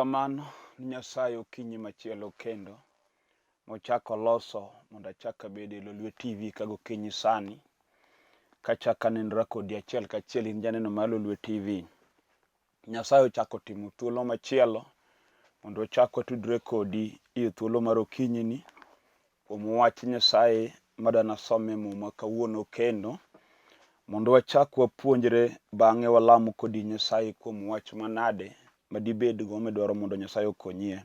Erokamano ni Nyasaye okinyi machielo kendo mochako loso mondo achak abed e Lolwe TV kago kinyi sani kachaka nenra kodi achiel kachiel in janeno mar Lolwe TV. Nyasaye ochako timo thuolo machielo mondo ochak watudre kodi e thuolo mar okinyi ni kuom wach Nyasaye madana some muma kawuono kendo mondo wachak wapuonjre bang'e walamo kodi Nyasaye kuom wach manade madibed go medwaro mondo Nyasaye okonyie.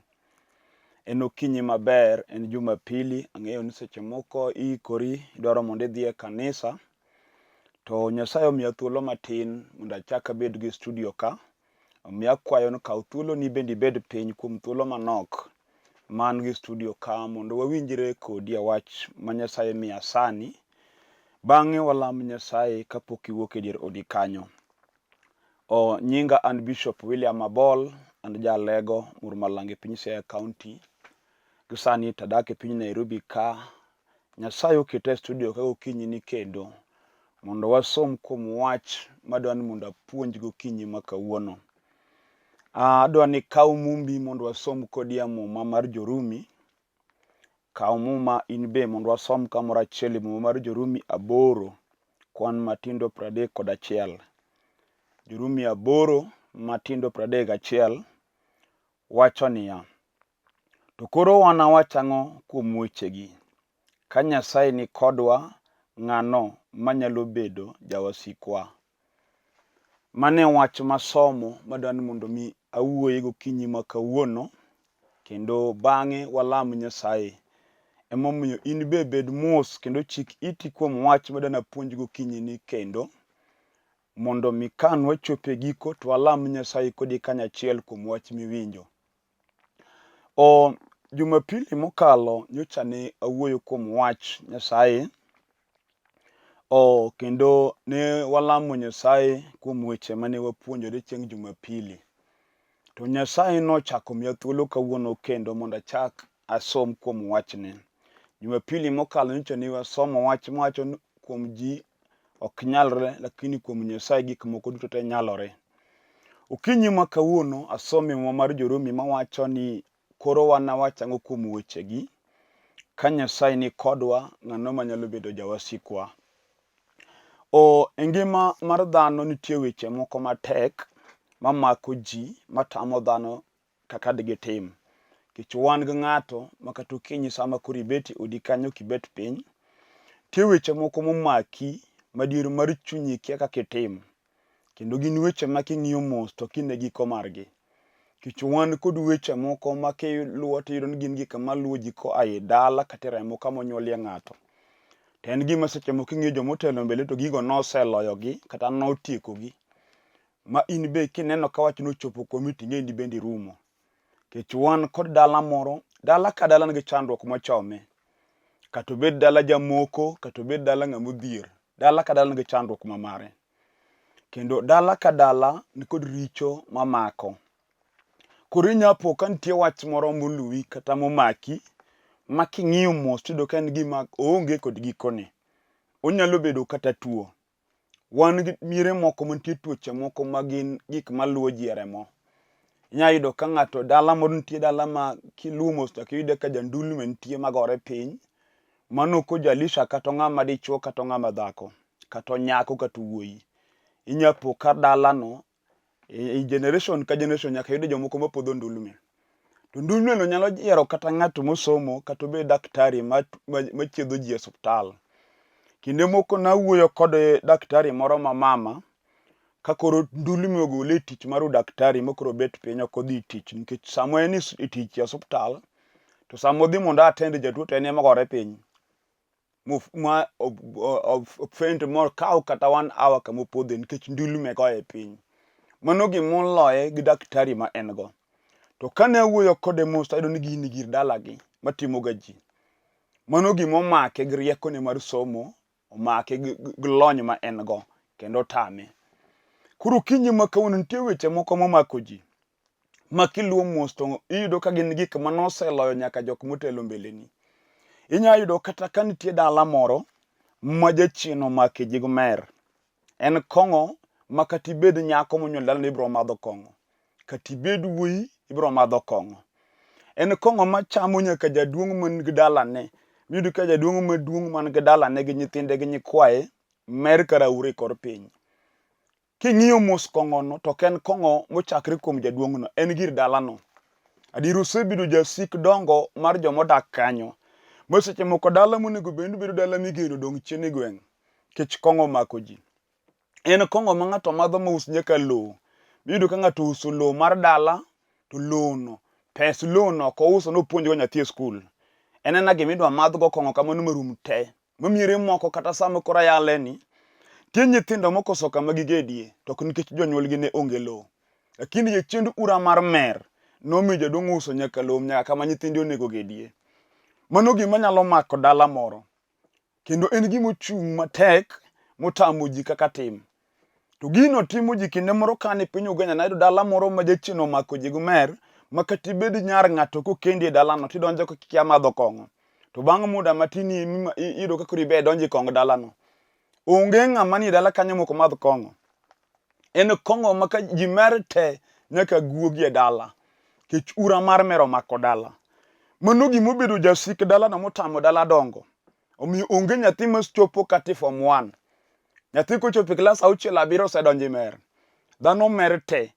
En okinyi maber, en Jumapili, ang'eyo ni seche moko ikori idwaro mondo idhi e kanisa, to Nyasaye omiya thuolo matin mondo achak abed gi studio ka. Omiya akwayo ni kaw thuolo ni bende ibed piny kuom thuolo manok man gi studio ka mondo wawinjre kodi e wach ma Nyasaye miya sani. Bang'e walam Nyasaye kapok iwuok e dier odi kanyo. Nyinga an Bishop William Abol, an jalego Murmalange piny Siaya County. Gisani tadak e piny Nairobi ka. Nyasaye oketa e studio ka okinyi ni kendo mondo wasom kuom wach madwani mondo apuonj gokinyi ma kawuono. Adwani kaw mumbi mondo wasom kodi ya muma mar Jo-Rumi. Kaw muma in be mondo wasom kamoro achiel muma mar Jo-Rumi 8 kwan matindo 31. Jo-Rumi 8 matindo 31 wacho niya: to koro wan awach ang'o kuom wechegi? Ka Nyasaye ni kodwa, ng'ano manyalo bedo jasikwa. Mane wach masomo madwani mondo mi awuoye gokinyi ma kawuono, kendo bang'e walam Nyasaye. Emomiyo in be bed mos kendo chik iti kuom wach madana puonj gokinyi ni kendo mondo mi kan wachope giko to walam Nyasaye kodi kanyachiel kuom wach miwinjo. Jumapili mokalo nyocha ne awuoyo kuom wach Nyasaye. Kendo ne walamo Nyasaye kuom weche mane wapuonjore chieng' Jumapili. To Nyasaye nochako miya thuolo kawuono kendo mondo achak asom kuom wachne. Jumapili mokalo nyocha ne wasomo wach mawacho kuom ji ok nyalre, lakini kuom Nyasaye gik moko duto te nyalore. Okinyi ma kawuono asome muma mar Jo-Rumi mawacho ni koro wan awach ang'o kuom wechegi? Ka Nyasaye ni kodwa, ng'ano manyalo bedo jawasikwa. E ngima mar dhano nitie weche moko matek mamako ji, matamo dhano kaka digitim. Kech wan gi ng'ato makata okinyi sama koro ibet odi kanyo kibet piny, tie weche moko momaki madier mar chunyi kia kaka itim. Kendo gin weche ma king'iyo mos to kine giko margi. Kech wan kod weche moko ma kiluwo tiyudo ni gin gik maluwo ji koa e dala kata remo kama onyuolie ng'ato. To en gima seche moko king'iyo jomotelo mbele to gigo noseloyogi kata notiekogi. Ma in be kineno ka wach nochopo kuomi ting'e ni bende rumo. Kech wan kod dala moro, dala ka dala nigi chandruok mochome. Kata obed dala jamoko, kata obed dala ng'amodhier. Dala ka dala nigi chandruok ma mare. Kendo dala ka dala nikod richo mamako. Koro inyapo ka nitie wach moro moluwi kata momaki, ma king'iyo mos tiyudo ka en gima oonge kod gikone. Onyalo bedo kata tuo. Wan gi miere moko mantie tuoche moko magin gik maluwo ji e remo. Inyayudo ka ng'ato dala moro nitie dala ma kiluwo mos nyaka iyude ka jandulme nitie magore piny. Mano ok ojalisha kata ng'ama dichuo kata ng'ama dhako, kata onyako kata wuoyi. Inyapo ka dalano generation ka generation nyaka yude jomoko mapodho ndulme. To ndulme no nyalo yiero kata ng'ato mosomo kata obed daktari machiedho ji e osiptal. Kinde moko nawuoyo kod daktari moro ma mama ka koro ndulme ogole e tich mar udaktari mokoro bet piny ok odhi tich nikech samo en e tich e osiptal to samo dhi mondo atend jatuo to en ema gore piny. Faint more kaw kata 1 hour kamopodhe nikech ndulme goye piny. Mano gimoloye gi daktari ma en go. To kane awuoyo kode mos tayudo ni gini gir dalagi matimo ga ji. Mano gimomake gi riekone mar somo, omake gi lony ma en go kendo tame. Koro okinyi ma kawuono nitie weche moko momako ji. Ma kiluwo mos to iyudo ka gin gik manoseloyo nyaka jok motelo mbeleni. Inyayudo kata ka nitie dala moro ma jachien omake ji gomer. En kong'o ma katibed nyako monyuol dala ni biro madho kong'o. Katibed wuoyi ibiro madho kong'o. En kong'o machamo nyaka jaduong' man gi dalane. Miyudo ka jaduong' maduong' man gi dalane gi nyithinde gi nyikwaye mer karaure kor piny. King'iyo mos kong'ono to ken kong'o mochakre kuom jaduong'no, en gir dalano. Adier osebedo jasik dongo mar jomodak kanyo. Moseche moko dala monego bedo dala migeno dong' chien e gweng'. Kech kong'o mako ji. En kong'o ma ng'ato madho mos nyaka lowo. Miyudo ka ng'ato uso lowo mar dala, to lowo no, pes lowo no kouso nopuonjgo nyathi e skul. En gima idwa madhgo kong'o kamano marum te. Mamiere moko kata sama koro ayale ni, tie nyithindo mokoso kama gigedie, to ok nikech jonyuolgi ne onge lowo. Lakini jachiend ura mar mer, nomiyo jaduong' uso nyaka lowo nyaka kama nyithinde onego gedie. Mano gima nyalo mako dala moro. Kendo en gima ochung' matek motamo ji kaka tim. To gino timo ji kinde moro kane piny Uganda nayudo dala moro ma jachien omako ji gi mer, ma kata ibed nyar ng'ato kokendi e dalano tidonjo kikia madho kong'o. To bang' muda matin iyudo ka koro ibe donjo e kong dalano. Onge ng'ama ni dala kanyo moko madh kong'o. En kong'o ma ka ji mer te nyaka guogi e dala. Kech ura mar mer omako dala. Mano gima obedo jasik dalano motamo dala dongo. Omiyo onge nyathi machopo kata form 1. Nyathi kochopo e klas 6-7 osedonjo e mer. Dhano mer te.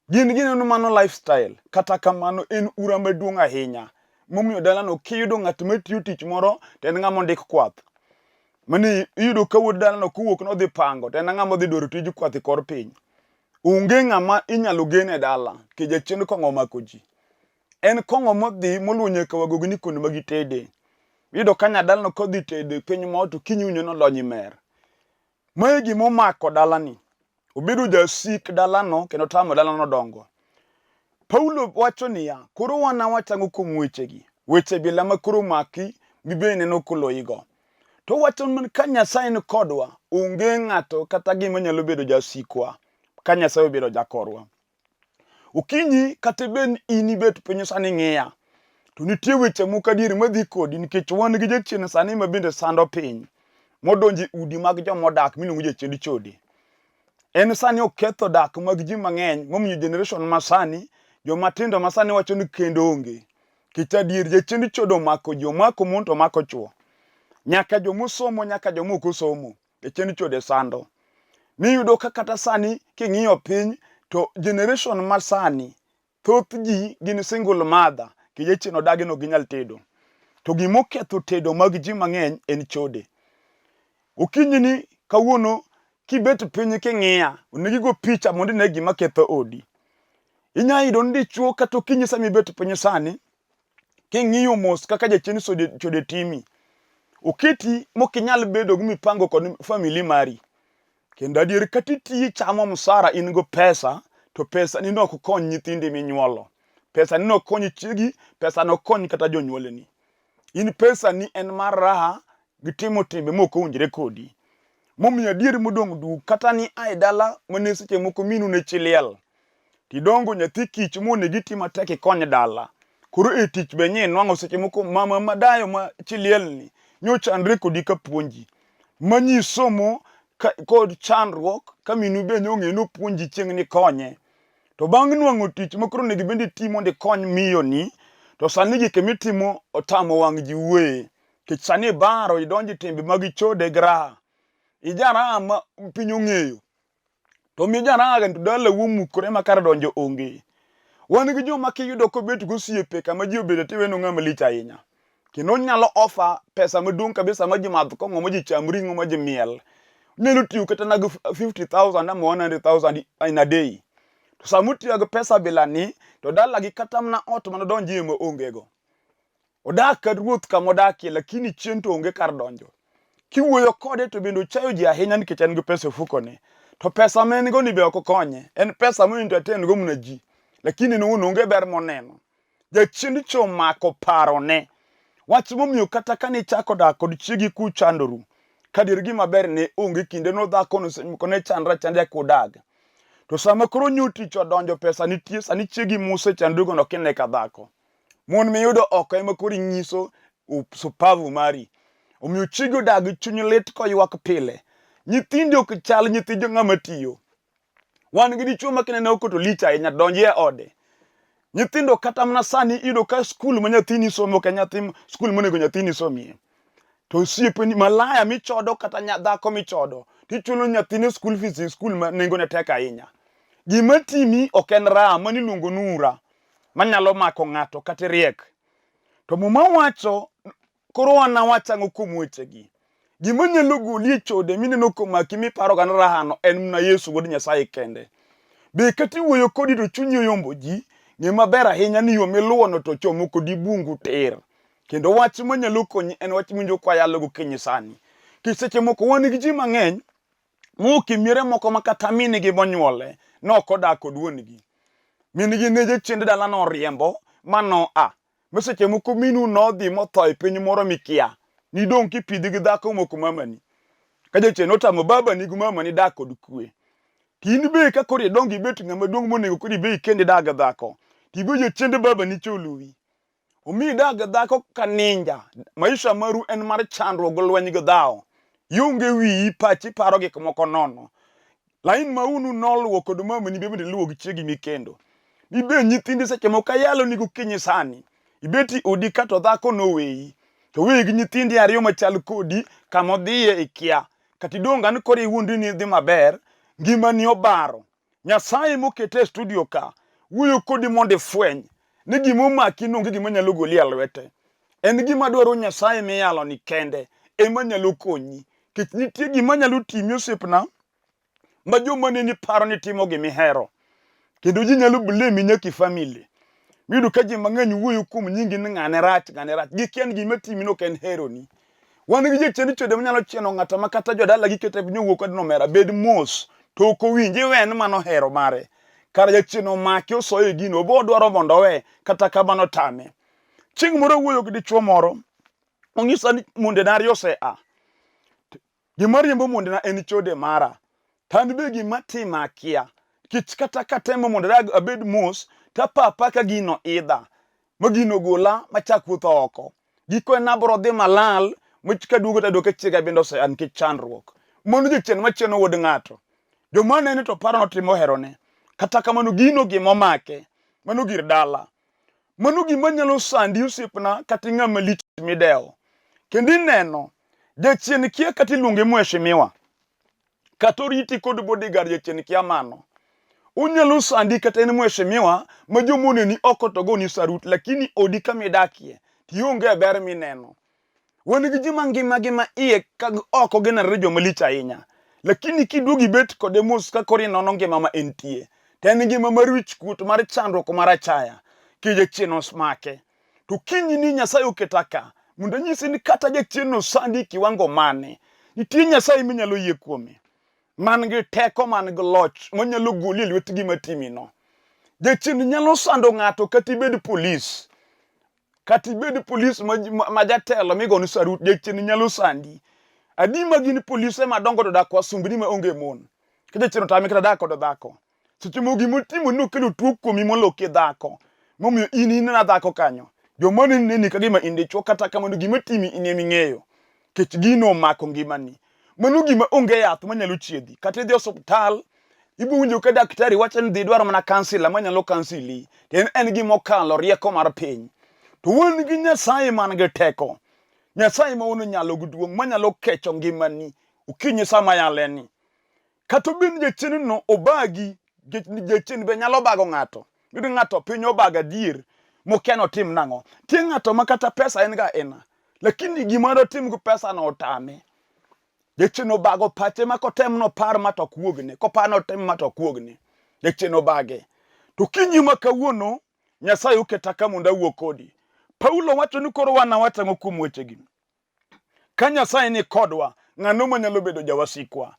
Gineno mano lifestyle. Kata kamano en ura maduong' ahinya. Momiyo dalano kiyudo ng'at matiyo tich moro, to en ng'ama ondik kwath. Mani iyudo ka wuod dalano kowuok nodhi pango, to en ng'ama dhi dwaro tij kwath e kor piny. Onge ng'ama inyalo gen e dala, ke jachiend kong'o mako ji. En kong'o modhi moluwo nyaka wagogni kuonde ma gitede. Iyudo ka nyadalano kodhi tedo piny moro to kiny winjo nolony mer. Mae gima omako dalani. Obedo jasik dalano kendo tamo dalano dongo. Paulo wacho niya, koro wan awachang'o kuom wechegi. Weche bila ma koro maki mibe neno koloigo. To wacho man ka Nyasaye ni kodwa, onge ng'ato kata gima nyalo bedo jasikwa ka Nyasaye obedo jakorwa. Okinyi kata ben in ibet piny sani ng'iya, to nitie weche moko adier madhi kodi nikech wan gi jachien sani ma bende sando piny, modonjo e udi mag jomodak miluongo jachiend chode. En sani oketho dak mag ji mang'eny, momiyo generation masani, jomatindo masani wacho ni kendo onge. Kech adier jachiend chode omako ji, omako mon to omako chuo. Nyaka jomosomo nyaka jomok osomo. Jachiend chode sando. Miyudo ka kata sani king'iyo piny, to generation masani, thoth ji gin single mother, ke jachien odagi no ginyal tedo. To gima oketho tedo mag ji mang'eny en chode. Okinyi ni kawuono kibet piny king'iya, onego igo picha mondo ine gima ketho odi. Inyayudo ni dichuo kata okinyi sami bet piny sani, king'iyo mos kaka jachiend chode timi, oketi mokinyal bedo gi mipango kod family mari. Kendo adier kata itiyo chamo msara in go pesa, to pesa ni ok kony nyithindi minyuolo. Pesa ni ok konyi chiegi, pesa no konyi kata jonyuolni. In pesa ni en mar raha gi timo timbe moko owinjore kodi. Momiyo adier modong' du kata ni ai dala mane seche moko minu ne chiliel. Tidongo nyathi kich mone giti matek ikony dala. Koro e tich be nye nwang'o seche moko mama madayo ma chiliel ni nyochandre kodi ka puonji. Manyisomo kod chandruok ka minu be nyong'e no puonji chieng' ni konye. To bang' nwang'o tich makoro negi bendi timo ndi kony miyo ni, to sani gike mitimo otamo wang' ji wuoye. Kech sani baro idonji timbe mag chode graha. Ijaraha ma piny ong'eyo. To mi jaraha to dala mukore makar donjo onge. Wan gi joma kiyudo kobet gosiepe kama ji obedo tiweno ng'ama lich ahinya. Kendo nyalo offer pesa maduong' kabisa ma ji madh kong'o ma ji cham ring'o ma ji miel. Nyalo tiyo kata nag 50,000 ama 100,000 in a day. To samutiyo gi pesa bila ni, to dala gi kata mna ot manodonjie ma onge go. Odak ka ruoth kamodakie, lakini chien to onge kar donjo. Kiwuoyo kode to bendo chayo ji ahinya nikech en gi pesa fukone. To pesa men go ni be ok konye. En pesa mo entertain go mna ji. Lakini no onge ber moneno. Jachiend cho mako parone. Wach momiyo kata kane chako dak kod chiegi kuchandoru. Kadir gima ber ne onge kinde no dhako no kone chandra chande kudag. To sama koro nyuti cho donjo pesa nitie sani chiegi muse chandugo no kine ka dhako. Mon miyudo oko ema koro nyiso supavu mari. Omiyo chiegi odag chuny lit koywak pile. Nyithindi ok chal nyithi ng'ama tiyo. Wan gi dichuo makine ne okoto lich ahinya donji e ode. Nyithindo kata mana sani iyudo ka skul ma nyathini somo ka nyathi skul monego nyathini somie. To osiepeni malaya michodo kata dhako michodo tichulo nyathine skul fees skul ma nengone tek ahinya. Gima timi ok en raha mani luongo nura manyalo mako ng'ato kata riek. To muma wacho koro wanawachang'o kuom wechegi. Gima nyalo goli e chode mineno komaki miparo gan rahano en mna Yesu wuod Nyasaye kende. Be kati wuoyo kodi to chunyi oyombo ji, ng'e maber ahinya ni yo miluwono to chomo kodi bungu tir. Kendo wach manyalo konyi en wach mwinjo kwa yalo gokinyi sani. Kiseche moko wan gi ji mang'eny mokimiere moko makata mini gi monyuole nokodak kod wuongi. Min gi neje chiende dala no riembo mano meseche moko minu nodhi motho e piny moro mikia. Nidong kipidhi gi dhako moko mamani. Ka jachien otamo babani gi mamani dak kod kwe. Tin be ka kori dongi bet ng'ama duong' monego kori be kendi dag dhako. Tibo jachiende babani choluwi. Umi dag dhako ka ninja. Maisha maru en mar chandruok lweny gi dhao. Yunge wi pachi paro gik moko nono. Lain maunu noluwo kod mamani be bende luwo gi chiegi mikendo. Ibe nyithindi seche moko yalo ni gokinyi sani. Ibeti odi kato dhako no weyi. To weyi gi nyithindi ariyo machal kodi kamodhiye ikia. Katidonga ni kori wuondi ni dhi maber. Ngima ni obaro. Nyasaye mokete studio ka. Wuoyo kodi monde fweny. Ni gima omaki nonge gima nyalo goli e lwete. En gima dwaro Nyasaye miyalo ni kende. Ema nyalo konyi. Kech nitie gima nyalo timi osiepna. Ma joma neni paro ni timo gimihero. Kendo ji nyalo blame nyaki family. Miyudo ka ji mang'eny wuoyo kuom nyingi ni ng'ane rach. Gikia ni gima timi no ken heroni. Wan gi jachien chode manyalo chieno ng'ata makata jodala gikete piny owuok kod nomera bed mos. To ok owinji wen mano hero mare. Kar jachien omaki osoye gino obo dwaro mondo we kata kamano tame. Chieng' moro wuoyo gi dichuo moro. Ong'isa ni monde na ariyo ose Gima riembo monde na en chode mara. Tan be gima tima akia. Kich kata katemo mondo abed mos. Tapapa ka gino idha. Ma gino gola machak wuotho oko. Giko en abro dhi malal. Machika duogo tadoke chiega bendo ose an ki chandruok. Mono jachien machieno wuod ng'ato. Joma nene to paro notimo herone. Kata kamano gino gimomake. Mano gir dala. Mano gima nyalo sandi osiepna kata ng'ama lich mideo. Kendi neno. Jachien kia kati luonge mheshimiwa. Katoriti kod bodyguard jachien kia mano. Unyalo sandi kata en mheshimiwa ma jomone ni oko to go ni sarut lakini odi kamidakie. Tionge ber mineno. Wan gi ji mangima iye kag oko genere joma lich ahinya. Lakini kiduogi bet kode mos ka kori nono ngima ma entie. To en ngima mar wich kuot mar chandruok mar achaya. Ki jachien osmake. To kinyi ni Nyasaye oketa ka. Mondo nyisi ni kata jachien no sandi kiwango mane. Nitie Nyasaye minyalo yie kuome. Man gi teko man gi loch. Monyalo goli e lwet gima timi no. Jachien nyalo sando ng'ato katibed polis. Katibed polis ma jatelo migoni sarut. Jachien nyalo sandi. Adima gini polise madongo to dak wasumbni ma onge mon. Ka jachien otame kata dak kod dhako. Seche mo gimotimo no kelo tuo kuomi moloki dhako. Momiyo in na dhako kanyo. Jomone neni kagima indichuo kata kamano gima timi ine ming'eyo. Kech gino omako ngimani. Mano gima onge yath manyalo chiedhi. Kata idhi osiptal, ibo winjo ka daktari wacho ni dhi dwaro mana kansila manyalo kansili. En gima okalo rieko mar piny. To wan gi Nyasaye man gi teko. Nyasaye ma ono nyalo guduong' manyalo kecho ngimani. Ukinyi sama yaleni. Kato bin jachien no obagi. Jachien be nyalo bago ng'ato. Yudo ng'ato piny obaga dier. Mokiano tim nang'o. Tie ng'ato makata pesa en ga ena. Lakini gima do tim go pesa no otame. Jachien obago pache makotem no par matok wuogne. Kopano tem matok wuogne. Jachien obage. To kinyi makawuono Nyasaye oketa ka mondo awuo kodi. Paulo wacho ni koro wanawachang'o kuom wechegi. Ka Nyasaye ni kodwa, ng'ano manyalo bedo jawasikwa.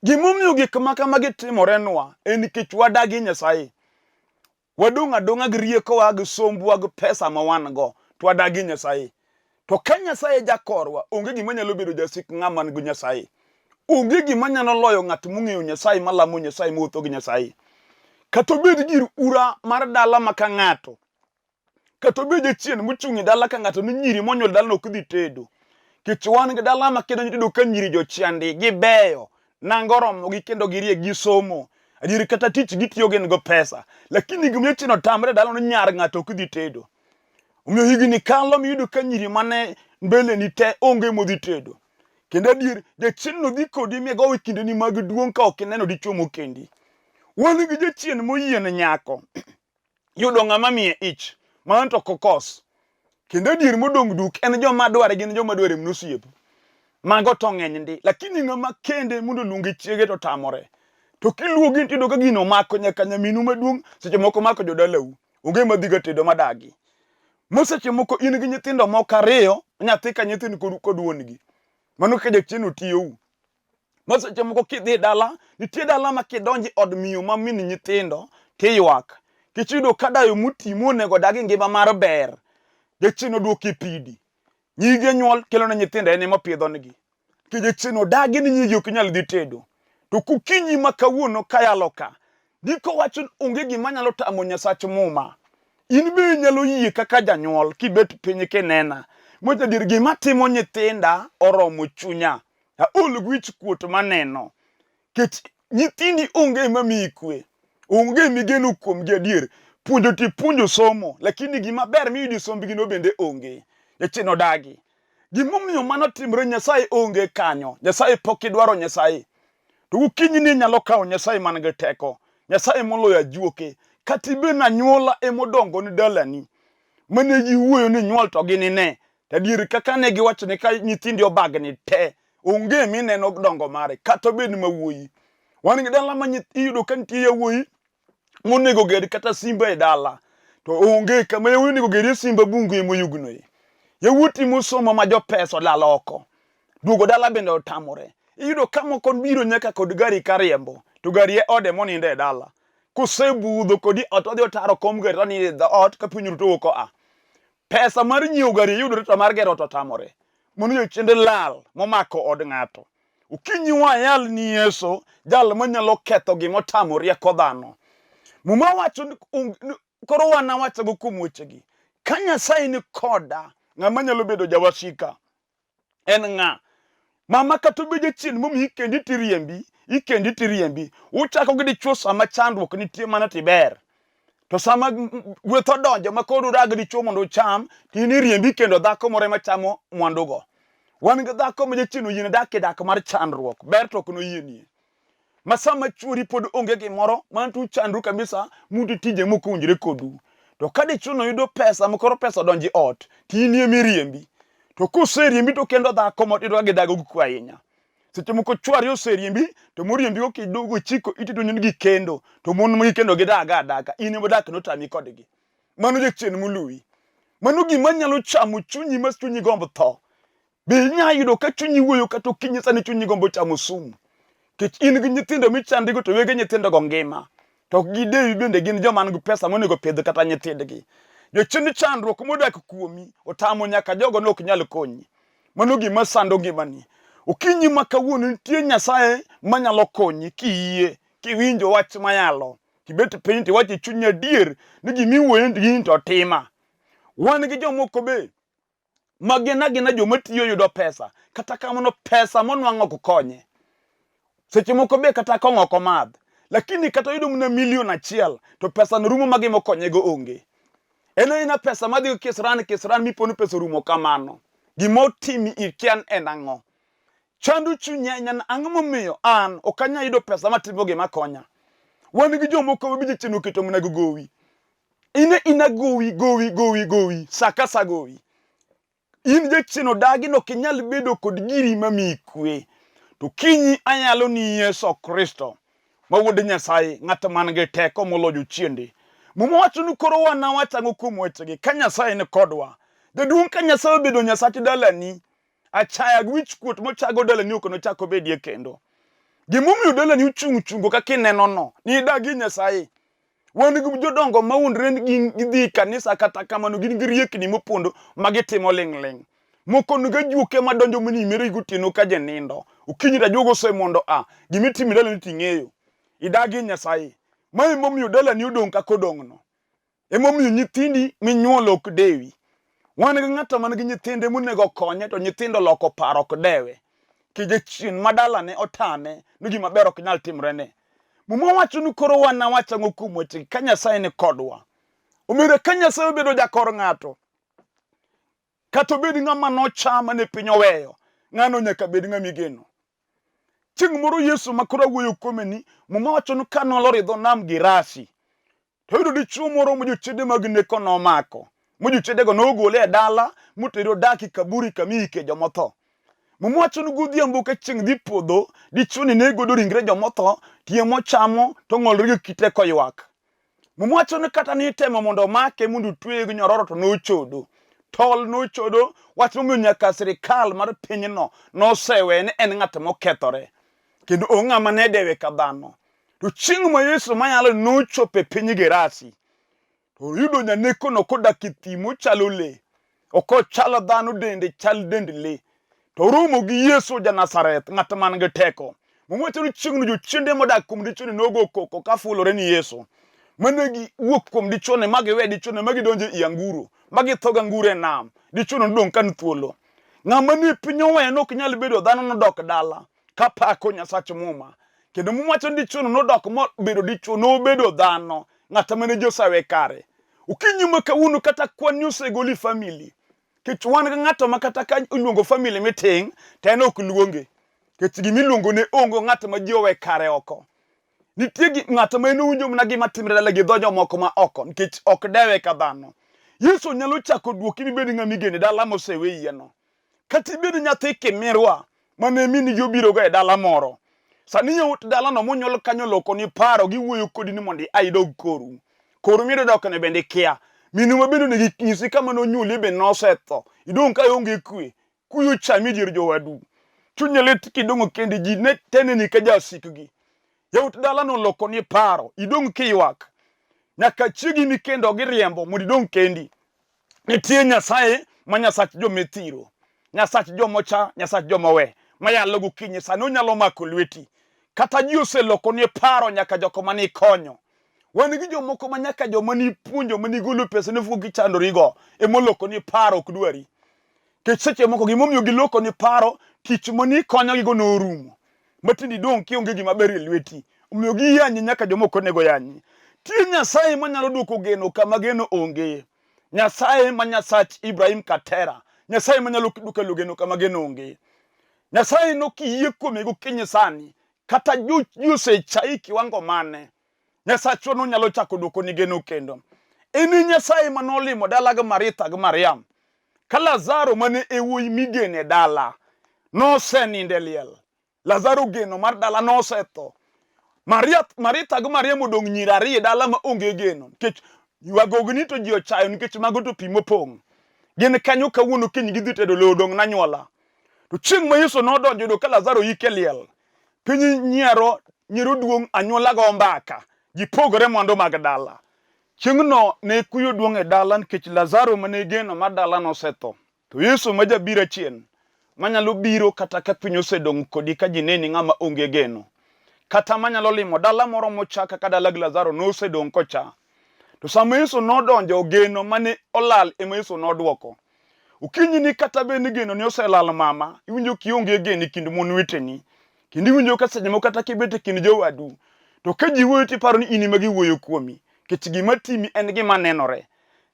Gimomiyo gik makamagi timorenwa en nikech wadagi Nyasaye. Wadong' adong'a gi riekowa gi sombwa gi pesa ma wan go. To wadagi Nyasaye. To ka Nyasaye jakorwa, onge gima nyalo bedo jasik ng'ama nigi Nyasaye. Onge gima nyalo loyo ng'at mong'eyo Nyasaye malamo Nyasaye mawuotho gi Nyasaye. Kata obed gir ura mar dala maka ng'ato. Kata obed jachien mochung' e dala ka ng'ato ni nyiri monyuol dala no ok dhi tedo. Kech wan gi dala makendo nyitedo ka nyiri jochiandi gibeyo. Nangoromo gi kendo girie gi somo. Adier kata tich gitiyo gen go pesa. Lakini gimiyo chino tamre dalo no nyar ng'ato kidhi tedo. Omiyo higni kalo miyudo ka nyiri mane mbele ni te onge modhi tedo. Kendo adier, jachien no dhi kodi miego kinde ni mag duong' ka ok ineno dichuo mokendi. Wan gi jachien moyien nyako. Yudo ng'ama miye ich. Man to kokos. Kendo adier modong' duk en joma dware gin joma dware mnosiep. Mago to ng'eny ndi. Lakini ng'ama kende mundo lungi chiege to tamore. To kiluogi tido ka gino mako nyaka nyaminu maduong' seche moko mako jodalau. Onge madhiga tedo madagi. Moseche moko in gi nyithindo moko ariyo, nyathi ka nyithindo kod wuongi. Mano ka jachien otiyou. Moseche moko kidhi dala, nitie dala ma kidonji od miyo ma min nyithindo, tiywak. Kichudo kadayo mutimo nego dagi ngima mar ber. Jachien oduoki pidi. Nyige nyuol kelo na nyithindo ene mapidho nigi. Jachien odagi ni nyigi ok nyal dhi tedo. To kukinyi makawuono kayalo ka. Diko wacho onge gima nyalo tamo Nyasach muma. In be nyalo yie kaka janyuol kibet piny kinena. Moja dir gima timo nyithinda oromo chunya. Aol gwich kuot maneno. Ket nyithindi onge mamiyi kwe. Onge migeno kuom adier. Puonjo ti puonjo somo. Lakini gima ber miyudi sombi no bende onge. Jachien odagi. Gimomiyo mano timre Nyasaye onge kanyo. Nyasaye pok idwaro Nyasaye. To ukinyi ni nyalo kawo Nyasaye man gi teko. Nyasaye moloyo ajuoke. Katibe na nyuola emodongo ni dalani. Mane giwuoyo ni nyuol to ginine. Tadier kaka ne giwacho ni ka nyithindi obagni te. Onge mineno dongo mare. Kata bed mawuoyi. Wan gi dala ma iyudo ka nitie yawuoyi monego ged kata simba e dala. To onge kama yawuoyi onego ged simba bungu emoyugno. Yawuoti mosomo ma jopesa olala oko. Duogo dala bende otamore. Iyudo ka moko biro nyaka kod gari kariembo. To gari e ode moninde e dala. Kusebudho kodi ot odhi otaro kom gari toni e ot ka piny ruto wuok oa. Pesa mar nyiewo gari yudore to mar gero to tamore. Mono jochiende lal momako od ng'ato. Ukinyi wayal ni Yesu jal manyalo ketho gima otamo rieko dhano. Muma wacho koro wana wacho go kuom wechegi. Ka Nyasaye ni koda, ng'ama nyalo bedo jawasika en ng'a? Mama kata be jachien momi ikendi tiriembi. Uchako gi dichuo sama chandruok nitie mana tiber. To sama gweth odonjo ma koro udagi dichuo mondo ucham, tini riembi kendo dhako more machamo mwandugo. Wan gi dhako ma jachien oyiene dak mar chandruok. Ber to ok noyienie. Ma sama chuori pod onge gimoro, mantu chandru kabisa, muti tije moko owinjore kodu. To ka dichuo no yudo pesa, makoro pesa donji ot, tini emiriembi. To kuseriembi to kendo dhako motidwa gi dago gikwa ahinya. Seche moko chuari oseriembi, to moriembi go kidogo chiko itido gi kendo, to mon mo kendo gidaga, in emo dak no tami kodgi. Mano jachien muluwi. Mano gima nyalo chamo chunyi mas chunyi gombo tho. Be nya yudo ka chunyi wuoyo kata okinyi sani chunyi gombo chamo sumu. Kech in gi nyithindo michandigo to wege nyithindo go ngima. To gidewi bende gin joma man gi pesa monego pidh kata nyithindgi. Jachien chandruok modak kuomi otamo nyaka jogo nok nyal konyi. Mano gima sando ngimani. Ukinyi makawuono nitie Nyasaye manyalo konyi kiyie, kiwinjo wach mayalo. Kibet piny tiwacho chuny adier ni gimiwuoyo gin to tima. Wan gi jomoko be magina joma tiyo yudo pesa. Kata kamano pesa monwang'o ok konye. Seche moko be kata kong'o ok omadh. Lakini kata yudo mna $1,000,000 to pesa no rumo magimo konyego onge. Ena pesa madhi kisran mipono pesa rumo kamano. Gimotimi ikian en ang'o. Chandu chunya nyan ang'o momiyo an okanya yudo pesa matimo gima konya. Wan gi jomoko be jachien oketo mna gowi. Ina gowi. Saka gowi. In jachien odagi no kinyal bedo kod giri mamiyi kwe. To kinyi anyalo ni Yesu Kristo. Mawuod Nyasaye ng'at man gi teko moloyo chiende. Muma wacho ni koro wana wachango kuom wechegi. Ka Nyasaye ni kodwa. Jaduong' ka Nyasaye obedo Nyasach dalani. Achaya gwich kuot mochago dalani ok nochako bedie kendo. Gimomiyo dalani uchung' kaka ineno no. Ni idagi Nyasaye. Wan gi jodongo maundre gidhi kanisa kata kamano gin gi riekni mopondo magitimo ling'. Moko nuga juoke madonjo mani mere gotieno ka jenindo. Ukinyi da juogo se mondo gimitimi dalani ting'eyo. Idagi Nyasaye. Mae momiyo dalani odong' kaka odong'no. Emomiyo nyithindi minyuolo ok dewi. Wan gi ng'ato man gi nyithinde monego konye to nyithindo loko paro ok dewe. Kijachien madalane otame ni gima ber ok nyal timrene. Muma wacho ni koro wan wacho ngo kuom wechegi ka Nyasaye ni kodwa. Omiyo ka Nyasaye obedo jakor ng'ato, kata obed ng'ama nochama ne piny oweyo, ng'ano nyaka bed ng'ama igeno. Chieng' moro Yesu makoro wuoyo kuome ni, muma wacho ni ka noloridho nam Girasi, to yudo dichuo moro ma jochede mag neko nomako. Mo jochedego nogole e dala motero daki kaburi kamike jomotho. Muma wacho ni godhiambo ka chieng' dhi podho, dichuo ni ne godo ringre jomotho, tie mochamo to ng'olre gi kite koywak. Muma wacho ni kata ni temo mondo make mondo tweye gi nyororo to nochodo. Tol nochodo, wacho momiyo nyaka sirikal mar pinyno nosewe ni en ng'at mokethore. Kendo ong'ama ne dewe ka dhano. To chieng' ma Yesu manyalo nochope piny Gerasi, to yudo nyaneko no kodak e thim ochalo le. Oko chalo dhano dende chal dend le. To romo gi Yesu ja Nazareth, ng'at man gi teko. Mwacho ni chieng' no jochiende modak kuom dichuo nogo koko ka fulore ni Yesu. Mane gi wuok kuom dichuo ne magi we dichuo ne magi donje i anguro, magi thoga ngure nam. Dichuo no dong kan thuolo. Ng'ama ni piny oweyo nok nyal bedo dhano nodok dala ka pako Nyasach muma. Kendo mwacho ni dichuo no dok mo bedo dichuo no bedo dhano, ng'at mane josawe kare. Ukinyi ma kawuono kata kwan osegoli family. Kech wan ga ng'ato ma kata ka iluongo family meeting, to en ok luonge. Kech gimi luongo ne ongo ng'at ma ji owe kare oko. Nitie ng'at ma eno winjo mna gima timre dala gi dhojo moko ma oko, nikech ok dewe ka dhano. Yesu nyalo chako duoki ni bed ng'ama igene dala mosewe yieno. Kata ibed nyathi kimirwa mane mini gi obiro go e dala moro. Sani yawuot dala no monyuol kanyo loko ni paro gi wuoyo kodi ni mondi aidog koru. Koru mido dok ne bende kia. Minu mabedo ne gi nyisi kama nonyuoli be nosetho. Idong ka onge kwe. Kuyo chami dir jowadu. Chunya let kidongo kendi ji ne teneni ka jasikgi. Yawuot dala no loko ni paro. Idong kiywak. Nyaka chiegi ni kendo gi riembo mondo idong kendi. Nitie Nyasaye ma Nyasach jomethiro. Nyasach jomocha, Nyasach jomowe. Mayalo gokinyi sani onyalo mako lweti. Kata ji oseloko ni paro nyaka joko mani konyo. Wan gi jomoko ma nyaka joma ni puonjo mani golo pesa ne fugi chandorigo e moloko ni paro ok dwari. Kech seche moko gimomiyo giloko ni paro tich mani konyo gigo norumo. Matindi dong kionge gima ber e lweti. Omiyo giyanyi nyaka jomoko nego yanyi. Tie Nyasaye manyalo duoko geno kama geno onge. Nyasaye ma Nyasach Ibrahim Katera. Nyasaye manyalo duoko geno kama geno onge. Nyasaye no kiyie kuome gokinyi sani. Kata juse chai kiwango mane. Nyasachwa no nyalo chako duoko ni geno kendo. Eni Nyasaye manolimo dala ga Maritha ga Mariam. Ka Lazaro mane ewuoyi migene dala. No seninde liel. Lazaro geno mar dala no setho. Maritha ga Mariam odong' nyiri ariyo dala ma onge geno. Nikech ywagogni to ji ochayo nikech mago to pi mopong'. Gin kanyo kawuono kiny gidhi tedo lo odong' na nyuola. To chieng' ma Yesu nodonjo do ka Lazaro yike liel. Piny nyiero duong' anyuola go mbaka. Ji pogore mwandu mag dala. Chieng' no ne kuyo duong' e dala nikech Lazaro mane geno mar dala nosetho. To Yesu ma jabiro chien manyalo biro kata ka piny osedong' kodi ka ji neni ng'ama onge geno. Kata manyalo limo dala moro mochaka ka dala gi Lazaro nosedong' kocha. To sama Yesu nodonjo geno mane olal ema Yesu noduoko. Ukinyi ni kata bende geno ni oselal mama, iwinjo kionge geno kind mon weteni. Kendo iwinjo ka seche moko kata kibet e kind jowadu. To ka ji wuoyo tiparo ni in ema giwuoyo kuomi. Kech gima timi en gima nenore.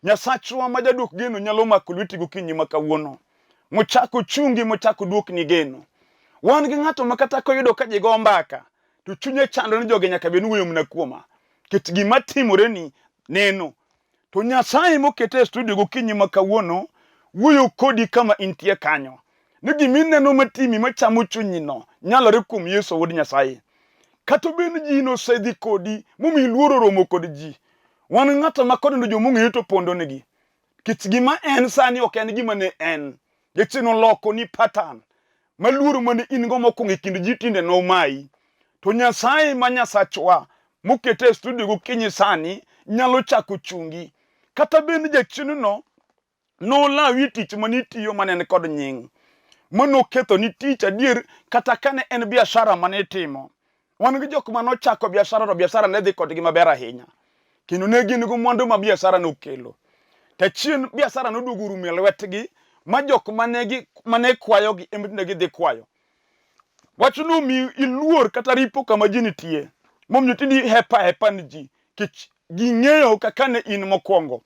Nyasachwa ma jaduok geno nyalo mako lweti gokinyi ma kawuono. Mochako chungi mochako duok ni geno. Wan gi ng'ato ma kata koyudo ka ji go mbaka. To chunye chando ni joge nyaka bed wuoyo mna kuoma. Kech gima timore ni neno. To Nyasaye mokete e studio gokinyi ma kawuono wuoyo kodi kama intie kanyo. Ni gimineno matimi machamo chunyi no nyalore kuom Yesu wuod Nyasaye. Kato ben ji no sedhi kodi mumi luoro romo kod ji. Wan ng'ato ma kod jomong'eyo to pondo negi. Kech gima en sani ok en gima ne en. Yechino loko ni pattern. Maluoro mane in go mokong' e kind ji tinde no mai. To Nyasaye ma Nyasachwa mokete e studio gokinyi sani nyalo chako chungi. Kata ben jachien no lawi tich manitiyo manen kod nying. Mano ketho ni tich adier kata kane en biashara mane timo. Wan gi jok mano chako biashara to biashara ne dhi kodgi maber ahinya. Kendo ne gin go mwandu ma biashara nokelo. Ta chien biashara noduogo rumo e lwetgi ma jok mane kwayogi embe gidhi kwayo. Wach no mi iluor kata ripo kama ji nitie. mom nyutini hepa ni ji kich ging'eyo kaka ne in mokwongo.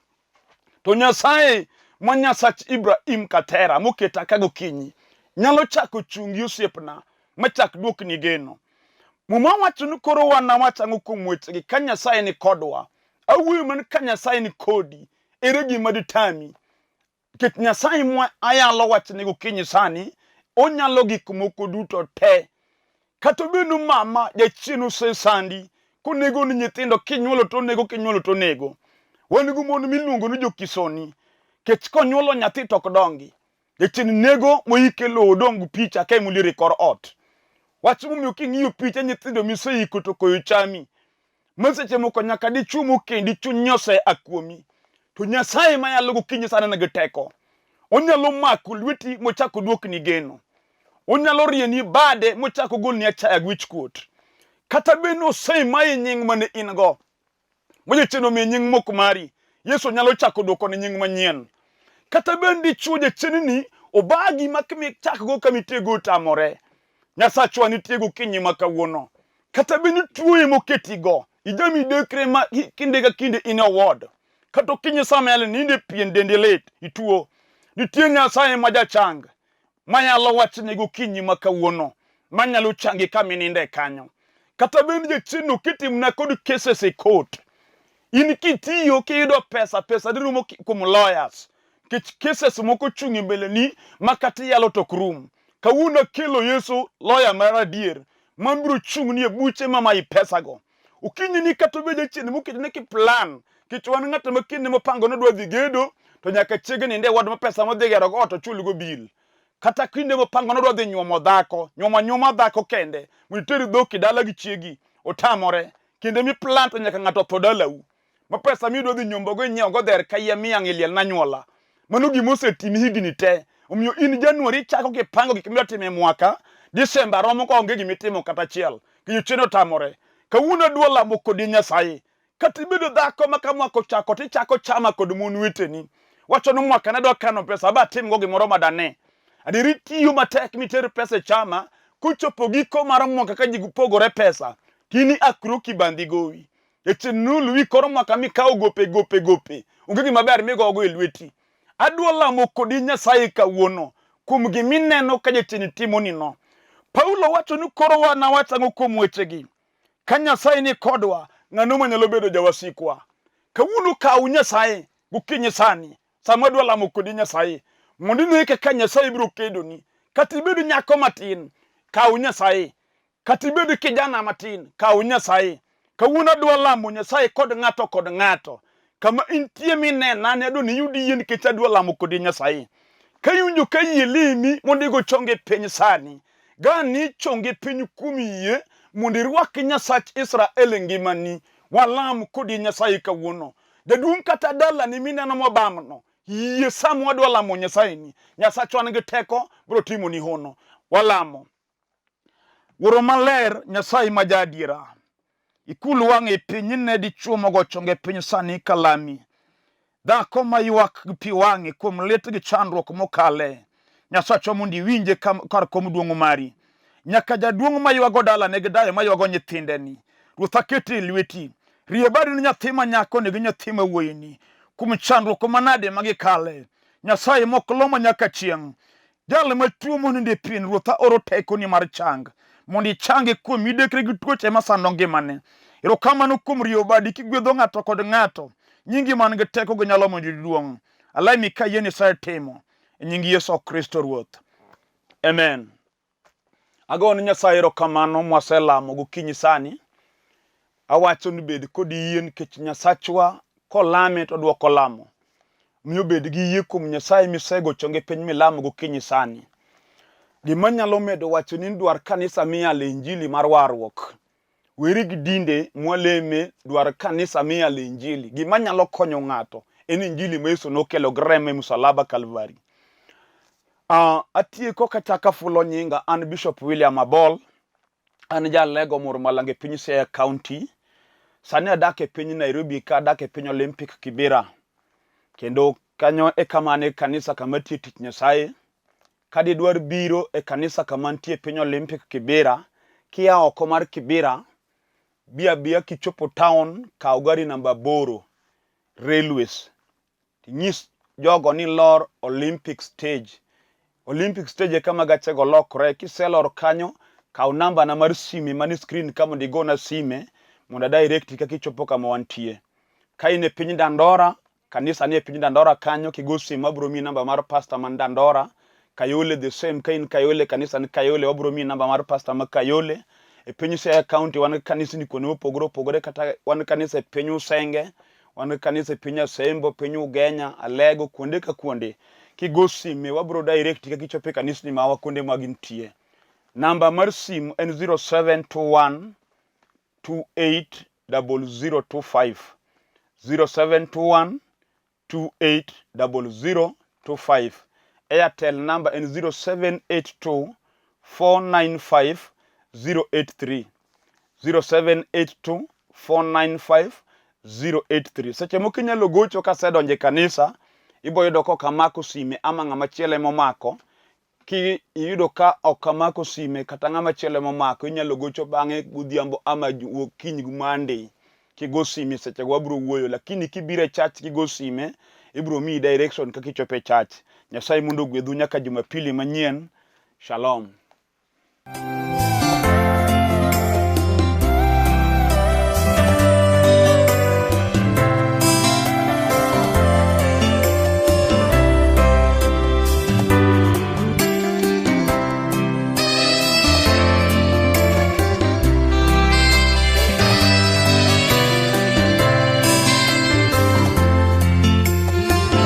To Nyasaye ma Nyasach Ibrahim katera moketa ka gokinyi nyalo chako chungi osiepna machak duokni geno. Muma wacho ni koro wan wachango kuom wechegi ka Nyasaye ni kodwa. Awuoyo man ka Nyasaye ni kodi ere gima ditami. Ket Nyasaye mwa ayalo wachne gokinyi sani onyalo gik moko duto te. Kata obedo mama jachien osesandi konego ni nyithindo kinyuolo to nego kinyuolo to nego. Wan go mon miluongo ni jokisoni. Kech konyuolo nyathi tok dongi. Jachien nego moikelo odong picha ka mulire kor ot. Wach momiyo king'iyo picha nyithindo miseiko to koyo chami. Maseche moko nyaka dichumo kendi chunyose akuomi. To Nyasaye ma yalo gokinyi sana nigi teko. Onyalo mako lweti mochako duokni geno. Onyalo rieni bade mochako golni achaya gwich kuot. Kata beno sei mai nying mane in go. Moje cheno me nying mok mari. Yesu nyalo chako duoko ni nying manyien. Kata bendi chuje chenini obagi makimi chako go kamitego tamore. Nyasachwa nitiego kinyi makawuono. Kata beni tuoye moketigo. Ijami dekre ma kinde ga kinde in a ward. Kato kinyi samele ninde pien dende let ituo. Nitie Nyasaye majachang. Manyalo wachne gokinyi makawuono. Manyalo changi kamininde kanyo. Kata beni jachino kitimna kod cases e court. In kitiyo kiyudo pesa dirumo kuom lawyers. Kich cases moko chungi mbele ni makati yalo tok room. Kawuono kelo Yesu lawyer maradier. Mambiro chung ni buche mama i pesa go. Ukinyi ni katobeje chini mukitine ki plan. Kichwani ngata makini mopango no dwa dhigedo. To nyaka chege ni nde wad pesa mo dhigero go to chulu go bil. Kata kinde mopango no dwa dhi nyuomo dhako. Nyuoma dhako kende. Mwiteri dhoki dala gi chiegi. Otamore. Kinde mi plan to nyaka ngato thodalau. Ma pesa mi dwa dhi nyombo go nyiewo go dher kaya miyang iliel na nyuola. Mano gimose timi higni te. Omiyo in Januari chako kipango gik mitime mwaka. Disemba romo ko onge gimitimo kata chiel. Kiyocheno tamore. Kawuono dwa lamo kodi Nyasaye. Kata ibedo dhako maka mwaka chako tichako chama kod mon weteni. Wacho no mwaka ne dwa kano pesa ba tim go gimoro madane. Adiri tiyo matek miter pesa chama kuchopo giko mar mwaka ka jigupogore pesa. Kini akro kibandi gowi. Echenulu wi koro mwaka mikao gope. Onge gimaber migogo e lweti. Adwa lamo kodi Nyasaye kawuono kuom gimineno ka jachien timo nino. Paulo wacho ni koro wan wachango kuom wechegi. Ka Nyasaye ni kodwa, ng'ano manyalo bedo jawasikwa. Kawuono kaw Nyasaye gokinyi sani. Sama dwa lamo kodi Nyasaye. Mondo ine kaka Nyasaye biro kedoni. Kata ibedo nyako matin, kaw Nyasaye. Kata ibedo kijana matin, kaw Nyasaye. Kawuono dwa lamo Nyasaye kod ng'ato. Kama intie minena ne adoni yudi yien nikech adwa lamo kodi Nyasaye. Kayunjo ka yie limi mondigo chonge piny sani. Gani chonge piny kuom yie mondo irwak Nyasach Israel ngimani. Walam kodi Nyasaye kawuono. Jaduong' kata dala ni mineno mobamno. Yie samo wadwa lamo Nyasaye ni. Nyasachwa nigi teko biro timo ni hono. Walamo. Wuro maler Nyasaye majadiera. Ikulu wang'e piny ne dichuo mogo chonge piny sani kalami. Dhako mayuak pi wang'e kuom lit gi chandruok mokale. Nyasachwa mondi winje kar kom duong' mari. Nyaka jaduong' mayuago dala ne gidayo mayuago nyithindeni. Ruoth aketi lweti. Riebari ni nyathi manyako ne gi nyathi mawuoyini. Kuom chandruok manade magikale. Nyasaye moklomo nyaka chieng'. Jal matuo moninde pien ruotha oro teko ni mar chang. Mondi change kuom midekre gi tuoche masando ngimane. Erokamano kuom riobadi kigwedho ng'ato kod ng'ato. Nyingi man gi teko go nyalo mondo duong'. Alaimi ka yeni sa timo. E nyingi Yesu Kristo Ruoth. Amen. Agon Nyasaye erokamano mwaselamo gokinyi sani. Awacho ni bed kod yien kech Nyasachwa kolame to duoko lamo. Miyo bed gi yie kuom Nyasaye misego chonge piny milamo gokinyi sani. Gima nyalo medo wacho ni dwar kanisa miyale injili mar warruok. Weri gi dinde mwaleme dwar kanisa miyale injili. Gima nyalo konyo ng'ato en injili ma Yesu nokelo greme Msalaba Kalvari. Atieko kachaka fulo nyinga an Bishop William Abol. An jalego mur malange piny Siaya County. Sani adak e piny Nairobi ka adak e piny Olympic Kibera. Kendo kanyo e kamane kanisa kamatie tich Nyasaye. Kadi dwar biro e kanisa kamantie piny Olympic Kibera. Kia oko mar Kibera. bia kichopo town kaw gari namba 8 railways. Nyis jogo ni lor Olympic stage. Olympic stage kama gachego lokre, kiselor kanyo kaw namba na mar sime mani screen kama ndigona sime mondo direct ka kichopo kama wantie. Ka ine piny Dandora, kanisa ni piny Dandora kanyo, kigo sime wabro mi namba mar pastor man Dandora. Kayole the same, ka in Kayole kanisa ni Kayole wabro mi namba mar pastor ma Kayole. E piny Siaya County wan kanisa ni kuno pogore kata wan kanisa e piny Usenge, wan kanisa e piny Asembo, piny Ugenya, Alego, kuonde ka kuonde. Kigo sime wabro direct ka kichopo kanisa ni mawa kuonde magintie. Namba mar sim en 0721 280025. 0721 280025. Airtel number en 0782 495 083. 0782 495 083. Seche moko inyalo gocho ka sedonje kanisa, ibo yudo ko kamako sime ama ng'ama chiele momako. Ki iyudo ka okamako sime kata ng'ama chiele momako, inyalo gocho bang'e godhiambo ama kiny Monday. Kigo sime seche wabro wuoyo, lakini kibire church kigo sime ibro mi direction kaka ichope church. Nyasaye mondo gwedhu nyaka Jumapili manyien. Shalom.